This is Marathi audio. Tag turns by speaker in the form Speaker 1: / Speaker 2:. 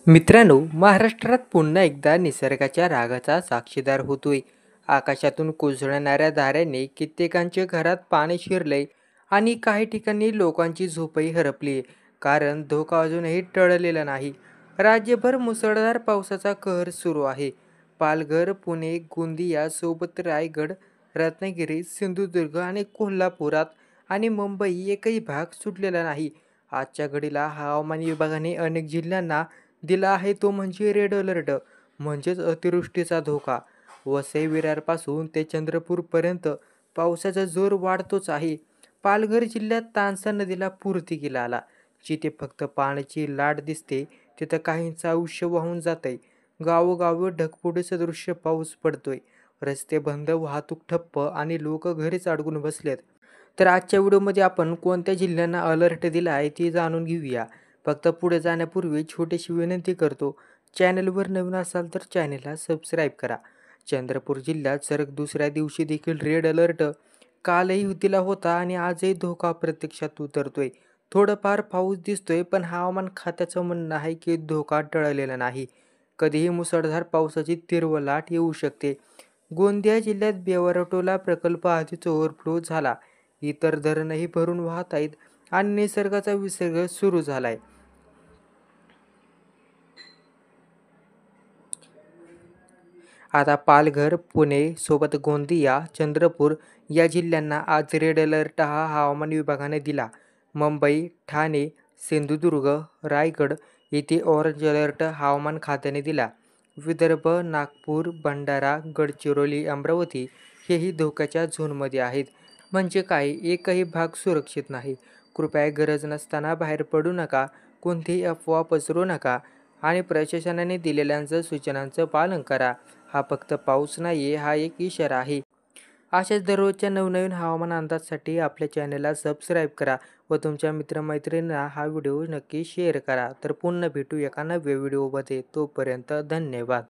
Speaker 1: मित्रांनो, महाराष्ट्रात पुन्हा एकदा निसर्गाच्या रागाचा साक्षीदार होतोय. आकाशातून कोसळणाऱ्या धाऱ्याने कित्येकांच्या घरात पाणी शिरलंय आणि काही ठिकाणी लोकांची झोपही हरपली, कारण धोका अजूनही टळलेला नाही. राज्यभर मुसळधार पावसाचा कहर सुरू आहे. पालघर, पुणे, गोंदिया सोबत रायगड, रत्नागिरी, सिंधुदुर्ग आणि कोल्हापुरात आणि मुंबई एकही भाग सुटलेला नाही. आजच्या घडीला हवामान विभागाने अनेक जिल्ह्यांना दिला आहे तो म्हणजे रेड अलर्ट, म्हणजेच अतिवृष्टीचा धोका. वसई विरारपासून ते चंद्रपूरपर्यंत पावसाचा जोर वाढतोच आहे. पालघर जिल्ह्यात तानसा नदीला पूर देखील आला. जिथे फक्त पाण्याची लाट दिसते तिथं काहींचं आयुष्य वाहून जातंय. गावोगावी ढगफुटीचं दृश्य पाऊस पडतोय. रस्ते बंद, वाहतूक ठप्प आणि लोक घरीच अडकून बसलेत. तर आजच्या व्हिडिओमध्ये आपण कोणत्या जिल्ह्यांना अलर्ट दिला आहे ते जाणून घेऊया. फक्त पुढे जाण्यापूर्वी छोटीशी विनंती करतो, चॅनलवर नवीन असाल तर चॅनलला सबस्क्राईब करा. चंद्रपूर जिल्ह्यात सलग दुसऱ्या दिवशी देखील रेड अलर्ट कालही दिला होता आणि आजही धोका प्रत्यक्षात उतरतोय. थोडंफार पाऊस दिसतोय, पण हवामान खात्याचं म्हणणं आहे की धोका टळलेला नाही. कधीही मुसळधार पावसाची तीव्र लाट येऊ शकते. गोंदिया जिल्ह्यात बेवारटोला प्रकल्प आधीच ओव्हरफ्लो झाला. इतर धरणंही भरून वाहत आहेत आणि निसर्गाचा विसर्ग सुरू झालाय. आता पालघर, पुणे सोबत गोंदिया, चंद्रपूर या जिल्ह्यांना आज रेड अलर्ट हा हवामान विभागाने दिला. मुंबई, ठाणे, सिंधुदुर्ग, रायगड येथे ऑरेंज अलर्ट हवामान खात्याने दिला. विदर्भ, नागपूर, भंडारा, गडचिरोली, अमरावती हेही धोक्याच्या झोनमध्ये आहेत. म्हणजे काय, एकही भाग सुरक्षित नाही. कृपया गरज नसताना बाहेर पडू नका, कोणतीही अफवा पसरवू नका आणि प्रशासनाने दिलेल्या सूचनांचं पालन करा. हा फक्त पाऊस नाहीये, हा एक इशारा आहे. अशाच दररोजच्या नवनवीन हवामान अंदाजासाठी आपल्या चॅनलला सबस्क्राईब करा व तुमच्या मित्रमैत्रिणींना हा व्हिडिओ नक्की शेअर करा. तर पुन्हा भेटू एका नव्या व्हिडिओमध्ये. तोपर्यंत धन्यवाद.